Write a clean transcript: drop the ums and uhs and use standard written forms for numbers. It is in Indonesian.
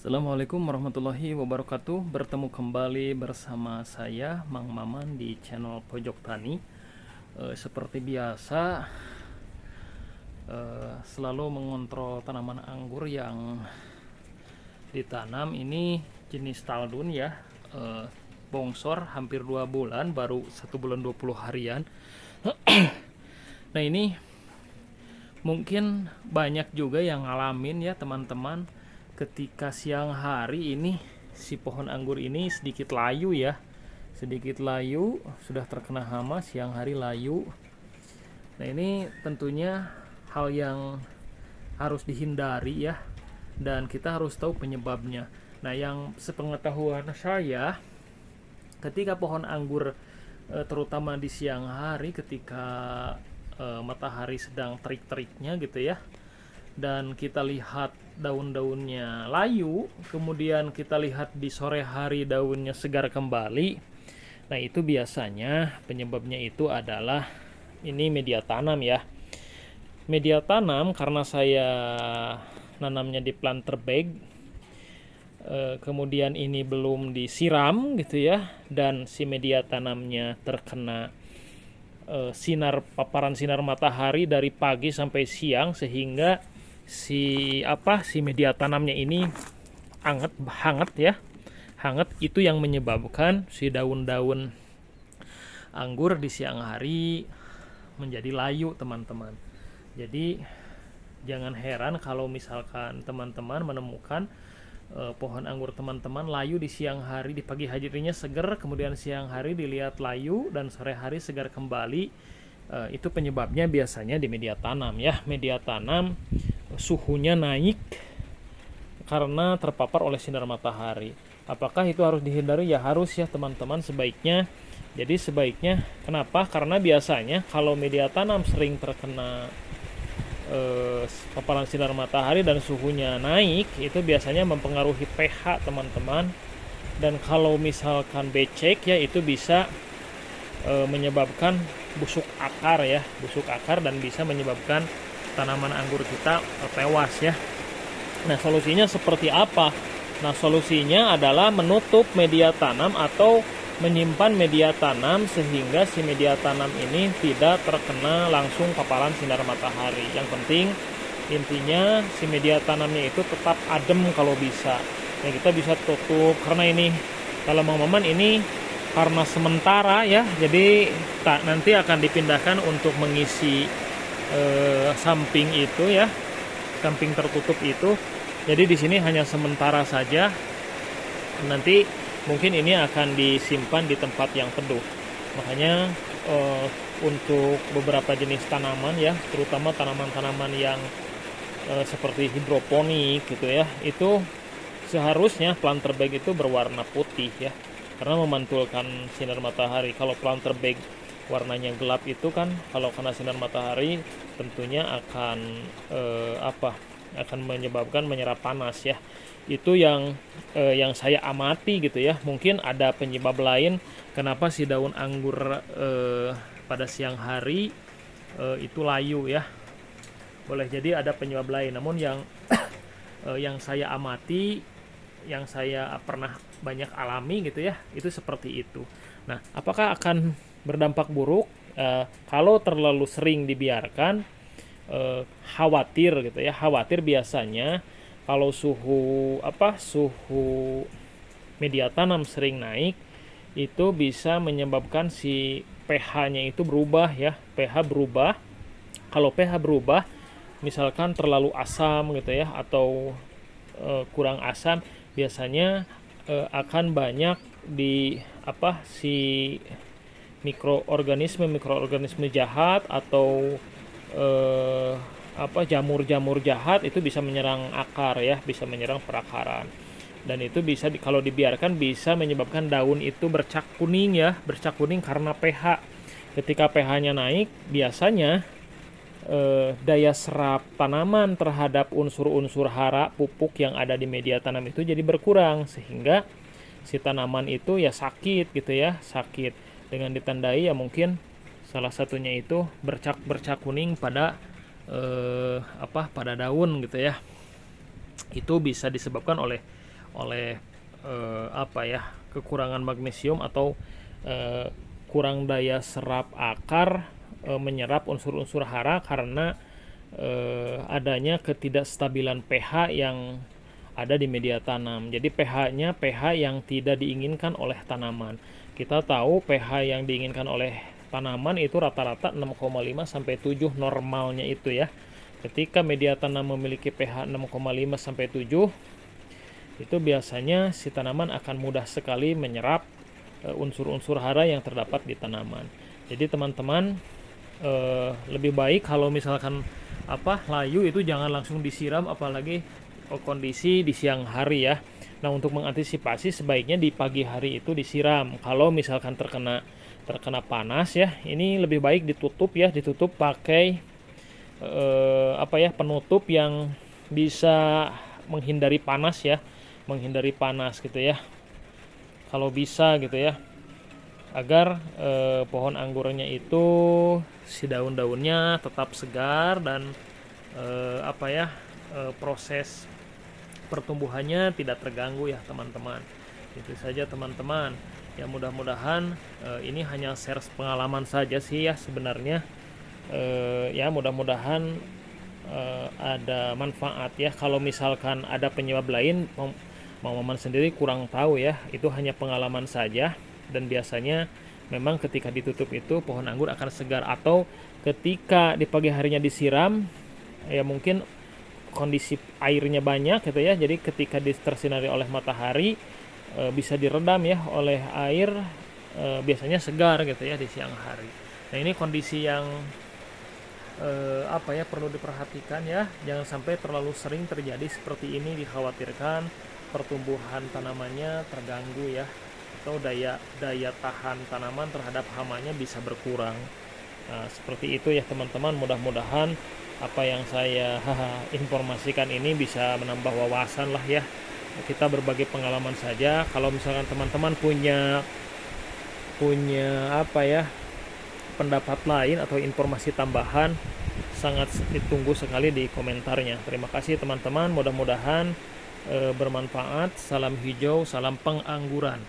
Assalamualaikum warahmatullahi wabarakatuh. Bertemu kembali bersama saya Mang Maman di channel Pojok Tani. Seperti biasa, selalu mengontrol tanaman anggur yang ditanam. Ini jenis Taldun ya, bongsor hampir 2 bulan, baru 1 bulan 20 harian. Nah, ini mungkin banyak juga yang ngalamin ya teman-teman, ketika siang hari ini si pohon anggur ini sedikit layu ya, sedikit layu, sudah terkena hama, siang hari layu. Nah, ini tentunya hal yang harus dihindari ya, dan kita harus tahu penyebabnya. Nah, yang sepengetahuan saya, ketika pohon anggur terutama di siang hari ketika matahari sedang terik-teriknya gitu ya, dan kita lihat daun-daunnya layu, kemudian kita lihat di sore hari daunnya segar kembali. Nah, itu biasanya penyebabnya itu adalah ini media tanam ya. Media tanam karena saya nanamnya di planter bag, kemudian ini belum disiram gitu ya, dan si media tanamnya terkena paparan sinar matahari dari pagi sampai siang, sehingga si media tanamnya ini hangat ya, hangat. Itu yang menyebabkan si daun-daun anggur di siang hari menjadi layu teman-teman. Jadi jangan heran kalau misalkan teman-teman menemukan pohon anggur teman-teman layu di siang hari. Di pagi harinya segar, kemudian siang hari dilihat layu, dan sore hari segar kembali. Itu penyebabnya biasanya di media tanam ya. Media tanam suhunya naik karena terpapar oleh sinar matahari. Apakah itu harus dihindari? Ya harus ya teman-teman, sebaiknya. Jadi sebaiknya, kenapa? Karena biasanya kalau media tanam sering terkena paparan sinar matahari dan suhunya naik, itu biasanya mempengaruhi pH teman-teman. Dan kalau misalkan becek ya, itu bisa menyebabkan busuk akar ya, busuk akar, dan bisa menyebabkan tanaman anggur kita tewas ya. Nah, solusinya seperti apa? Nah, solusinya adalah menutup media tanam atau menyimpan media tanam sehingga si media tanam ini tidak terkena langsung paparan sinar matahari. Yang penting intinya si media tanamnya itu tetap adem kalau bisa. Nah, kita bisa tutup, karena ini kalau Mang Maman ini karena sementara ya, jadi nanti akan dipindahkan untuk mengisi samping itu ya, samping tertutup itu. Jadi di sini hanya sementara saja, nanti mungkin ini akan disimpan di tempat yang teduh. Makanya untuk beberapa jenis tanaman ya, terutama tanaman-tanaman yang seperti hidroponik gitu ya, itu seharusnya planter bag itu berwarna putih ya, karena memantulkan sinar matahari. Kalau planter bag warnanya gelap itu kan, kalau kena sinar matahari tentunya akan akan menyebabkan menyerap panas ya. Itu yang saya amati gitu ya. Mungkin ada penyebab lain kenapa si daun anggur pada siang hari itu layu ya. Boleh jadi ada penyebab lain, namun yang yang saya amati, yang saya pernah banyak alami gitu ya, itu seperti itu. Nah, apakah akan berdampak buruk kalau terlalu sering dibiarkan? Khawatir gitu ya, khawatir biasanya kalau suhu media tanam sering naik, itu bisa menyebabkan si pH-nya itu berubah ya, pH berubah. Kalau pH berubah, misalkan terlalu asam gitu ya, atau kurang asam, biasanya akan banyak di si mikroorganisme jahat atau jamur-jamur jahat itu bisa menyerang akar ya, bisa menyerang perakaran. Dan itu bisa kalau dibiarkan bisa menyebabkan daun itu bercak kuning ya, bercak kuning karena pH. Ketika pH-nya naik, biasanya daya serap tanaman terhadap unsur-unsur hara pupuk yang ada di media tanam itu jadi berkurang, sehingga si tanaman itu ya sakit gitu ya, sakit. Dengan ditandai ya mungkin salah satunya itu bercak kuning pada pada daun gitu ya. Itu bisa disebabkan oleh oleh kekurangan magnesium atau kurang daya serap akar menyerap unsur-unsur hara karena adanya ketidakstabilan pH yang ada di media tanam. Jadi pH-nya pH yang tidak diinginkan oleh tanaman. Kita tahu pH yang diinginkan oleh tanaman itu rata-rata 6,5 sampai 7 normalnya itu ya. Ketika media tanam memiliki pH 6,5 sampai 7, itu biasanya si tanaman akan mudah sekali menyerap unsur-unsur hara yang terdapat di tanaman. Jadi teman-teman lebih baik kalau misalkan layu itu jangan langsung disiram, apalagi kondisi di siang hari ya. Nah, untuk mengantisipasi sebaiknya di pagi hari itu disiram. Kalau misalkan terkena panas ya, ini lebih baik ditutup pakai penutup yang bisa menghindari panas gitu ya. Kalau bisa gitu ya, agar pohon anggurnya itu si daun-daunnya tetap segar dan proses pertumbuhannya tidak terganggu ya teman-teman. Itu saja teman-teman. Ya mudah-mudahan ini hanya share pengalaman saja sih ya sebenarnya. Ya mudah-mudahan ada manfaat ya. Kalau misalkan ada penyebab lain, Maman sendiri kurang tahu ya. Itu hanya pengalaman saja. Dan biasanya memang ketika ditutup itu pohon anggur akan segar, atau ketika di pagi harinya disiram ya mungkin kondisi airnya banyak gitu ya, jadi ketika tersinari oleh matahari bisa diredam ya oleh air, biasanya segar gitu ya di siang hari. Nah ini kondisi yang perlu diperhatikan ya, jangan sampai terlalu sering terjadi seperti ini, dikhawatirkan pertumbuhan tanamannya terganggu ya, atau daya tahan tanaman terhadap hamanya bisa berkurang. Nah, seperti itu ya teman-teman, mudah-mudahan apa yang saya informasikan ini bisa menambah wawasan lah ya. Kita berbagi pengalaman saja. Kalau misalkan teman-teman punya pendapat lain atau informasi tambahan, sangat ditunggu sekali di komentarnya. Terima kasih teman-teman, mudah-mudahan bermanfaat. Salam hijau, salam pengangguran.